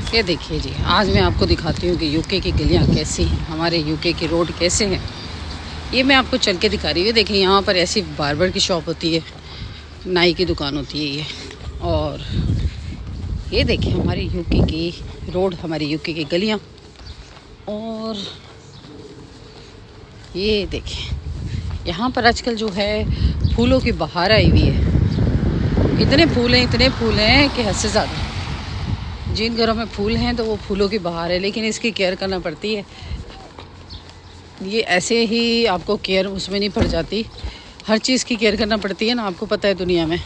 ये देखिए जी, आज मैं आपको दिखाती हूँ कि यूके की गलियाँ कैसी हैं, हमारे यूके की रोड कैसे हैं। ये मैं आपको चल के दिखा रही हूँ। देखिए यहाँ पर ऐसी बार्बर की शॉप होती है, नाई की दुकान होती है ये। और ये देखिए हमारे यूके की रोड, हमारे यूके की गलियाँ। और ये देखिए यहाँ पर आजकल जो है फूलों की बहार आई हुई है। इतने फूल हैं कि हद से ज़्यादा। जिन घरों में फूल हैं तो वो फूलों की बहार है, लेकिन इसकी केयर करना पड़ती है। ये ऐसे ही आपको केयर उसमें नहीं पड़ जाती, हर चीज़ की केयर करना पड़ती है ना। आपको पता है दुनिया में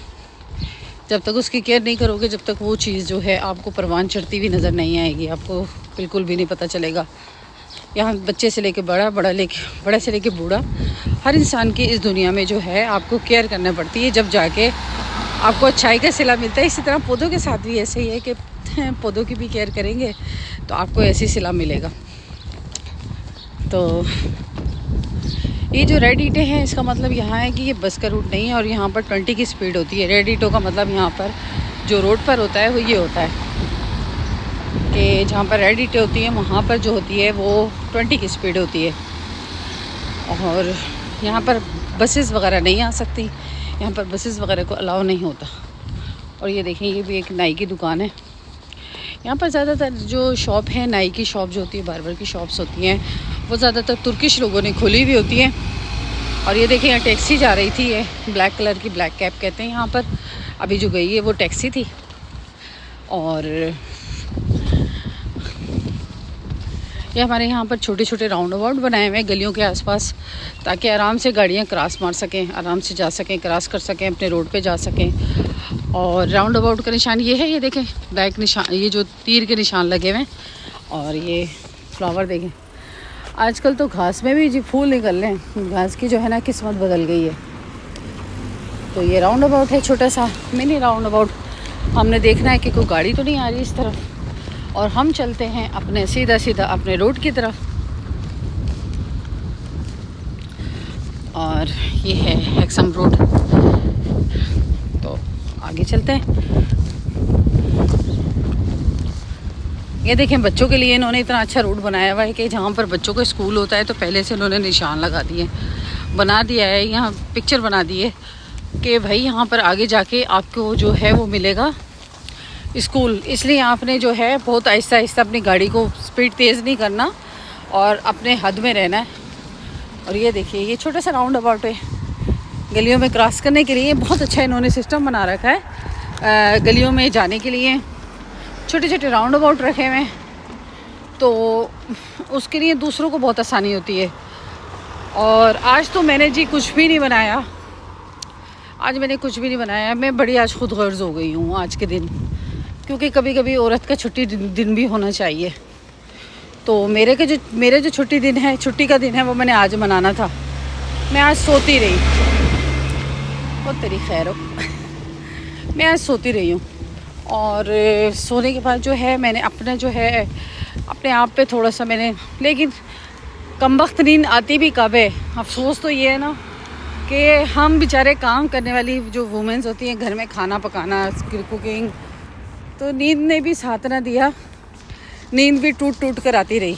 जब तक उसकी केयर नहीं करोगे, जब तक वो चीज़ जो है आपको परवान चढ़ती हुई नज़र नहीं आएगी, आपको बिल्कुल भी नहीं पता चलेगा। यहाँ बच्चे से लेके बड़ा से लेके बूढ़ा, हर इंसान की इस दुनिया में जो है आपको केयर करना पड़ती है, जब जाके आपको अच्छाई का सिला मिलता है। इसी तरह पौधों के साथ भी ऐसे ही है कि पौधों की भी केयर करेंगे तो आपको ऐसी सिला मिलेगा। तो ये जो रेड ईंटें हैं, इसका मतलब यहाँ है कि ये बस का रूट नहीं है और यहाँ पर 20 की स्पीड होती है। रेड ईंटों का मतलब यहाँ पर जो रोड पर होता है वो ये होता है कि जहाँ पर रेड ईंटें होती हैं वहाँ पर जो होती है वो 20 की स्पीड होती है। और यहाँ पर बसेस वगैरह नहीं आ सकती, यहाँ पर बसेस वगैरह को अलाउ नहीं होता। और ये देखें, ये भी एक नाई की दुकान है। यहाँ पर ज़्यादातर जो शॉप है, नाई की शॉप जो होती है, बार्बर की शॉप्स होती हैं, वो ज़्यादातर तुर्किश लोगों ने खोली हुई होती हैं। और ये देखिए यहाँ टैक्सी जा रही थी, ये ब्लैक कलर की, ब्लैक कैब कहते हैं यहाँ पर। अभी जो गई है वो टैक्सी थी। और ये हमारे यहाँ पर छोटे छोटे राउंड अबाउट बनाए हुए हैं गलियों के आसपास, ताकि आराम से गाड़ियाँ क्रॉस मार सकें, आराम से जा सकें, क्रॉस कर सकें, अपने रोड पे जा सकें। और राउंड अबाउट का निशान ये है, ये देखें ब्लैक निशान, ये जो तीर के निशान लगे हुए हैं। और ये फ्लावर देखें, आजकल तो घास में भी जी फूल निकल रहे हैं। घास की जो है ना किस्मत बदल गई है। तो ये राउंड अबाउट है, छोटा सा मिनी राउंड अबाउट। हमने देखना है कि कोई गाड़ी तो नहीं आ रही इस तरफ, और हम चलते हैं अपने सीधा सीधा अपने रोड की तरफ। और ये है हेक्सम रोड, तो आगे चलते हैं। ये देखें बच्चों के लिए इन्होंने इतना अच्छा रोड बनाया हुआ है कि जहाँ पर बच्चों का स्कूल होता है तो पहले से इन्होंने निशान लगा दिए, बना दिया है, यहाँ पिक्चर बना दी है कि भाई यहाँ पर आगे जाके आपको जो है वो मिलेगा स्कूल। इसलिए आपने जो है बहुत आहिस्ता आहिस्ता अपनी गाड़ी को स्पीड तेज़ नहीं करना और अपने हद में रहना है। और ये देखिए ये छोटा सा राउंड अबाउट है, गलियों में क्रॉस करने के लिए बहुत अच्छा इन्होंने सिस्टम बना रखा है। गलियों में जाने के लिए छोटे छोटे राउंड अबाउट रखे हुए हैं, तो उसके लिए दूसरों को बहुत आसानी होती है। और आज तो मैंने जी कुछ भी नहीं बनाया, मैं बड़ी आज खुद गर्ज हो गई हूँ आज के दिन, क्योंकि कभी कभी औरत का छुट्टी दिन भी होना चाहिए। तो मेरे जो छुट्टी का दिन है वो मैंने आज मनाना था। मैं आज सोती रही, बहुत तेरी खैर हो मैं आज सोती रही हूँ। और सोने के बाद जो है मैंने अपने आप पे थोड़ा सा लेकिन कमबख्त नींद आती भी कब है। अफसोस तो ये है ना कि हम बेचारे काम करने वाली जो वुमेन्स होती हैं, घर में खाना पकाना, कुकिंग, तो नींद ने भी साथ ना दिया, नींद भी टूट कर आती रही।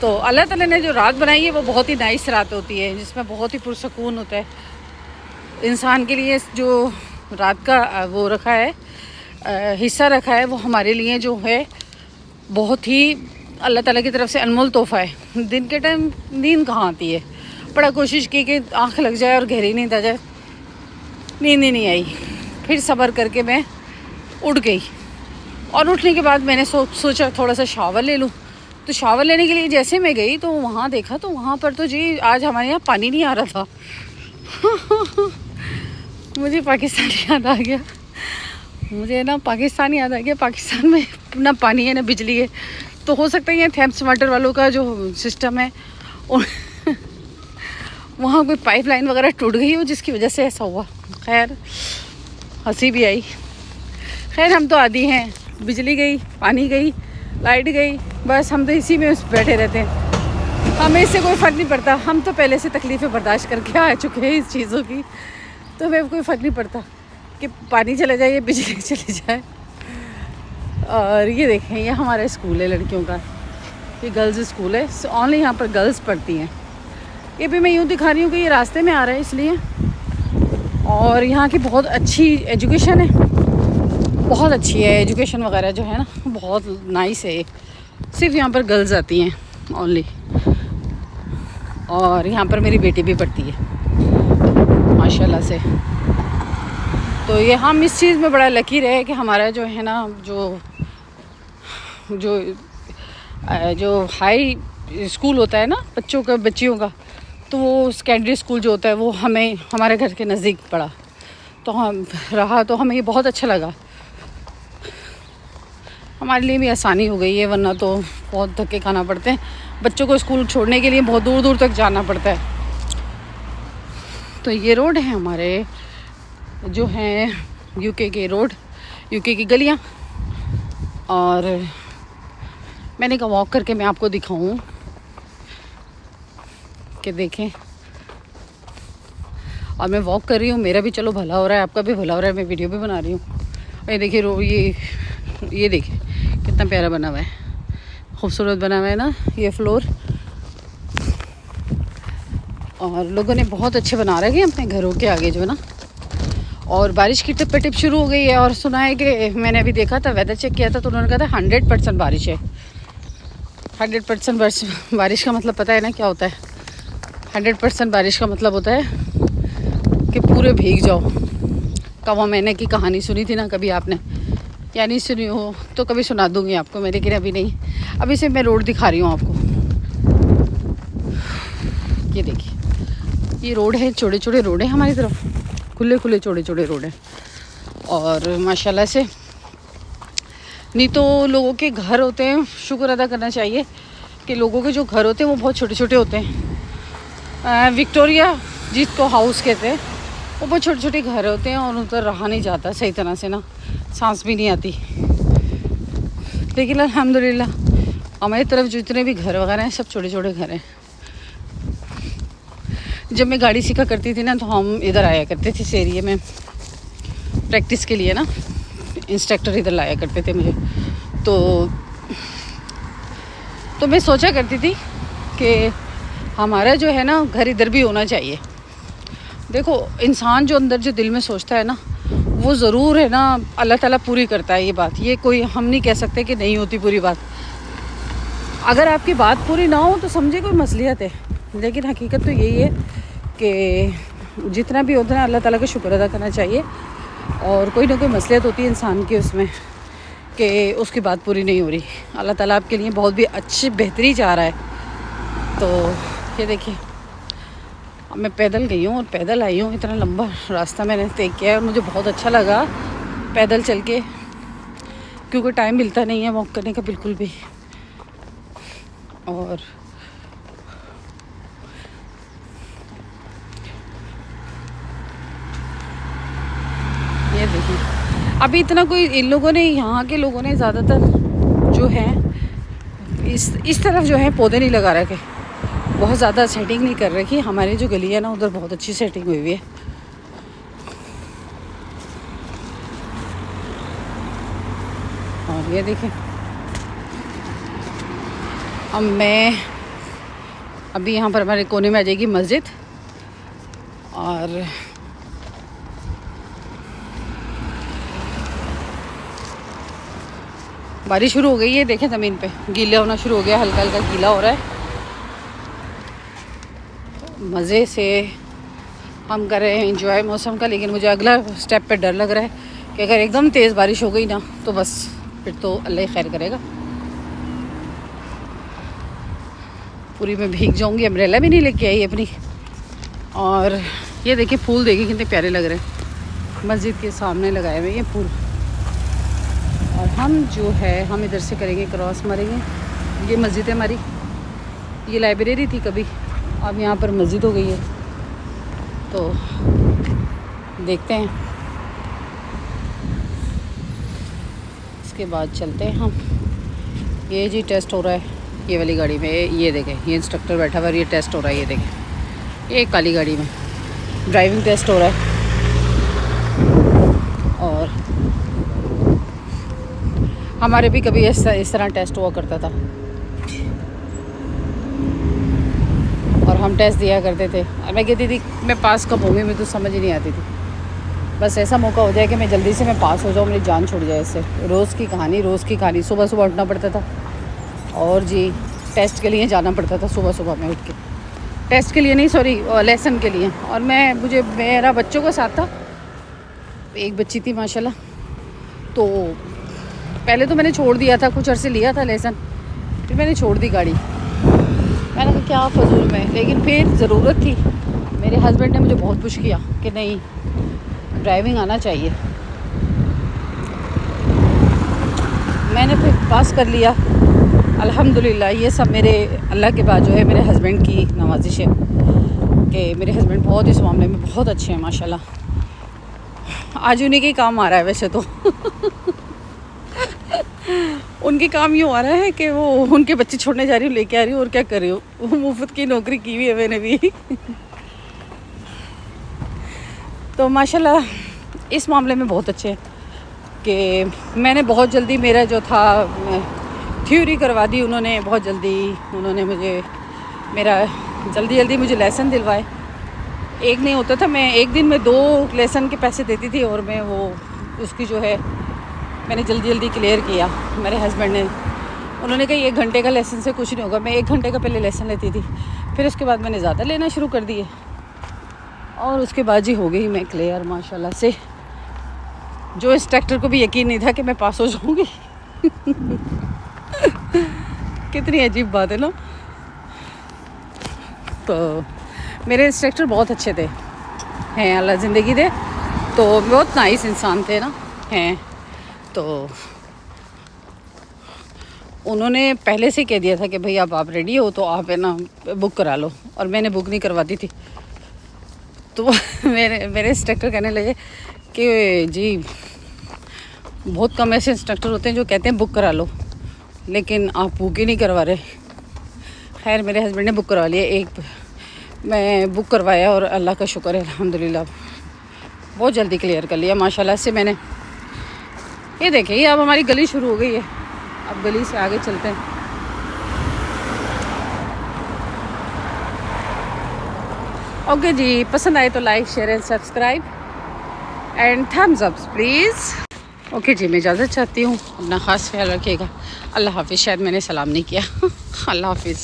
तो अल्लाह ताला ने जो रात बनाई है वो बहुत ही नाइस रात होती है, जिसमें बहुत ही पुरसकून होता है इंसान के लिए। जो रात का वो रखा है, हिस्सा रखा है, वो हमारे लिए जो है बहुत ही अल्लाह ताला की तरफ से अनमोल तोहफ़ा है। दिन के टाइम नींद कहाँ आती है, बड़ा कोशिश की कि आँख लग जाए और गहरी नींद आ जाए, नींद ही नहीं आई। फिर सब्र करके मैं उठ गई, और उठने के बाद मैंने सोचा थोड़ा सा शावर ले लूँ। तो शावर लेने के लिए जैसे मैं गई तो वहाँ देखा, तो वहाँ पर तो जी आज हमारे यहाँ पानी नहीं आ रहा था मुझे पाकिस्तान याद आ गया, पाकिस्तान में ना पानी है ना बिजली है। तो हो सकता है ये थैम्स वाटर वालों का जो सिस्टम है वहाँ कोई पाइपलाइन वगैरह टूट गई हो, जिसकी वजह से ऐसा हुआ। खैर हंसी भी आई। खैर हम तो आदी हैं, बिजली गई, पानी गई, लाइट गई, बस हम तो इसी में बैठे रहते हैं। हमें इससे कोई फ़र्क नहीं पड़ता, हम तो पहले से तकलीफ़ें बर्दाश्त करके आ चुके हैं इस चीज़ों की, तो हमें कोई फ़र्क नहीं पड़ता कि पानी चला जाए या बिजली चली जाए। और ये देखें, ये हमारा स्कूल है लड़कियों का, ये गर्ल्स स्कूल है, ओनली यहाँ पर गर्ल्स पढ़ती हैं। ये भी मैं यूँ दिखा रही हूँ कि ये रास्ते में आ रहा है इसलिए। और यहाँ की बहुत अच्छी एजुकेशन है, बहुत अच्छी है एजुकेशन वगैरह जो है ना, बहुत नाइस है। सिर्फ यहाँ पर गर्ल्स आती हैं ओनली। और यहाँ पर मेरी बेटी भी पढ़ती है माशाल्लाह से। तो ये हम इस चीज़ में बड़ा लकी रहे कि हमारा जो है ना, जो हाई स्कूल होता है ना बच्चियों का, तो वो सेकेंडरी स्कूल जो होता है वो हमें हमारे घर के नज़दीक पड़ा, तो हमें ये बहुत अच्छा लगा। हमारे लिए भी आसानी हो गई है, वरना तो बहुत धक्के खाना पड़ते हैं बच्चों को स्कूल छोड़ने के लिए, बहुत दूर दूर तक जाना पड़ता है। तो ये रोड है हमारे जो हैं यूके के रोड, यूके की गलियाँ। और मैंने कहा वॉक करके मैं आपको दिखाऊं कि देखें। और मैं वॉक कर रही हूँ, मेरा भी चलो भला हो रहा है, आपका भी भला हो रहा है, मैं वीडियो भी बना रही हूँ। और ये देखिए ये देखिए कितना प्यारा बना हुआ है, खूबसूरत बना हुआ है ना ये फ्लोर। और लोगों ने बहुत अच्छे बना रखे हैं अपने घरों के आगे जो है ना। और बारिश की टिप पे टिप शुरू हो गई है। और सुना है कि मैंने अभी देखा था, वेदर चेक किया था, तो उन्होंने कहा था 100% बारिश है। 100% बारिश का मतलब पता है ना क्या होता है? 100% बारिश का मतलब होता है कि पूरे भीग जाओ। कौवा मैंने की कहानी सुनी थी ना कभी आपने, या नहीं सुनी हो तो कभी सुना दूँगी आपको मैं, लेकिन अभी नहीं। अभी से मैं रोड दिखा रही हूँ आपको। ये देखिए ये रोड है, छोटे छोटे रोड है हमारी तरफ, खुले खुले छोटे छोटे रोड हैं। और माशाल्लाह से, नहीं तो लोगों के घर होते हैं, शुक्र अदा करना चाहिए कि लोगों के जो घर होते हैं वो बहुत छोटे छोटे होते हैं। विक्टोरिया जिसको हाउस कहते हैं, वो बहुत छोटे छोटे घर होते हैं और उधर रहा नहीं जाता सही तरह से ना, सांस भी नहीं आती। लेकिन अल्हम्दुलिल्लाह हमारी तरफ जितने भी घर वगैरह हैं सब छोटे छोटे घर हैं। जब मैं गाड़ी सीखा करती थी ना, तो हम इधर आया करते थे इस एरिए में प्रैक्टिस के लिए ना, इंस्ट्रक्टर इधर लाया करते थे मुझे। तो मैं सोचा करती थी कि हमारा जो है ना घर इधर भी होना चाहिए। देखो इंसान जो अंदर जो दिल में सोचता है ना, वो ज़रूर है ना अल्लाह ताला पूरी करता है। ये बात, ये कोई हम नहीं कह सकते कि नहीं होती पूरी बात। अगर आपकी बात पूरी ना हो तो समझे कोई मसलियत है, लेकिन हकीकत तो यही है कि जितना भी होता है अल्लाह ताला का शुक्र अदा करना चाहिए। और कोई ना कोई मसलियत होती है इंसान की उसमें कि उसकी बात पूरी नहीं हो रही। अल्लाह ताला आपके लिए बहुत भी अच्छी बेहतरी चाह रहा है। तो ये देखिए मैं पैदल गई हूँ और पैदल आई हूँ, इतना लंबा रास्ता मैंने तय किया है और मुझे बहुत अच्छा लगा पैदल चल के, क्योंकि टाइम मिलता नहीं है वॉक करने का बिल्कुल भी। और ये देखिए अभी इतना कोई इन लोगों ने, यहाँ के लोगों ने ज़्यादातर जो है इस तरफ जो है पौधे नहीं लगा रखे, बहुत ज़्यादा सेटिंग नहीं कर रखी। हमारी जो गली है ना उधर बहुत अच्छी सेटिंग हुई हुई है। और ये देखें अब मैं अभी यहाँ पर हमारे कोने में आ जाएगी मस्जिद। और बारिश शुरू हो गई है, देखें ज़मीन पे गीला होना शुरू हो गया, हल्का हल्का गीला हो रहा है। मज़े से हम कर रहे हैं एंजॉय मौसम का। लेकिन मुझे अगला स्टेप पे डर लग रहा है कि अगर एकदम तेज़ बारिश हो गई ना तो बस फिर तो अल्लाह ही खैर करेगा, पूरी मैं भीग जाऊंगी। अम्ब्रेला भी नहीं लेके आई अपनी। और ये देखिए फूल देखिए कितने प्यारे लग रहे हैं, मस्जिद के सामने लगाए हुए ये फूल। और हम जो है हम इधर से करेंगे क्रॉस मारेंगे। ये मस्जिद है हमारी, ये लाइब्रेरी थी कभी, अब यहाँ पर मस्जिद हो गई है। तो देखते हैं, इसके बाद चलते हैं हम। ये जी टेस्ट हो रहा है ये वाली गाड़ी में, ये देखें ये इंस्ट्रक्टर बैठा हुआ है, ये टेस्ट हो रहा है। ये देखें ये काली गाड़ी में ड्राइविंग टेस्ट हो रहा है। और हमारे भी कभी इस तरह टेस्ट हुआ करता था और हम टेस्ट दिया करते थे और मैं कहती थी मैं पास कब होंगी, मुझे तो समझ ही नहीं आती थी। बस ऐसा मौका हो जाए कि मैं जल्दी से मैं पास हो जाऊँ, मेरी जान छूट जाए इससे। रोज़ की कहानी। सुबह सुबह उठना पड़ता था और जी टेस्ट के लिए जाना पड़ता था सुबह सुबह में उठ के। टेस्ट के लिए नहीं, सॉरी, लेसन के लिए। और मेरा बच्चों का साथ था, एक बच्ची थी माशाल्लाह। तो पहले तो मैंने छोड़ दिया था, कुछ अर्से लिया था लेसन, फिर मैंने छोड़ दी गाड़ी। मैंने कहा क्या फजूल में, लेकिन फिर ज़रूरत थी। मेरे हस्बैंड ने मुझे बहुत पुश किया कि नहीं, ड्राइविंग आना चाहिए। मैंने फिर पास कर लिया अल्हम्दुलिल्लाह। ये सब मेरे अल्लाह के बाद जो है मेरे हस्बैंड की नवाजिश है कि मेरे हस्बैंड बहुत इस मामले में बहुत अच्छे हैं माशाल्लाह। आज उन्हीं के काम आ रहा है वैसे तो उनके काम यूँ आ रहा है कि वो उनके बच्चे छोड़ने जा रही हूँ, लेके आ रही हूँ और क्या कर रही हूँ। वो मुफ्त की नौकरी की हुई है मैंने भी तो माशाल्लाह इस मामले में बहुत अच्छे हैं कि मैंने बहुत जल्दी मेरा जो था थ्योरी करवा दी उन्होंने, बहुत जल्दी उन्होंने जल्दी मुझे लेसन दिलवाए। एक नहीं होता था, मैं एक दिन में 2 लेसन के पैसे देती थी और मैं वो उसकी जो है मैंने जल्दी क्लियर किया। मेरे हस्बैंड ने, उन्होंने कहा 1 घंटे का लेसन से कुछ नहीं होगा। मैं 1 घंटे का पहले लेसन लेती थी, फिर उसके बाद मैंने ज़्यादा लेना शुरू कर दिए और उसके बाद जी हो गई मैं क्लियर माशाल्लाह से। जो इंस्ट्रक्टर को भी यकीन नहीं था कि मैं पास हो जाऊंगी कितनी अजीब बात है ना। तो मेरे इंस्ट्रक्टर बहुत अच्छे थे, हैं, अल्लाह ज़िंदगी दे। तो बहुत नाइस इंसान थे ना, हैं। तो उन्होंने पहले से कह दिया था कि भाई अब आप रेडी हो तो आप है ना बुक करा लो, और मैंने बुक नहीं करवाती थी। तो मेरे इंस्ट्रक्टर कहने लगे कि जी बहुत कम ऐसे इंस्ट्रक्टर होते हैं जो कहते हैं बुक करा लो, लेकिन आप बुक ही नहीं करवा रहे। खैर मेरे हस्बैंड ने बुक करवा लिया, मैं बुक करवाया और अल्लाह का शुक्र है अल्हम्दुलिल्लाह बहुत जल्दी क्लियर कर लिया माशाल्लाह से मैंने। ये देखिए अब हमारी गली शुरू हो गई है, अब गली से आगे चलते हैं। ओके जी, पसंद आए तो like share and subscribe and thumbs up please. Okay जी, मैं इजाज़त चाहती हूँ, अपना ख़ास ख्याल रखिएगा। अल्लाह हाफिज़। शायद मैंने सलाम नहीं किया अल्लाह हाफिज़।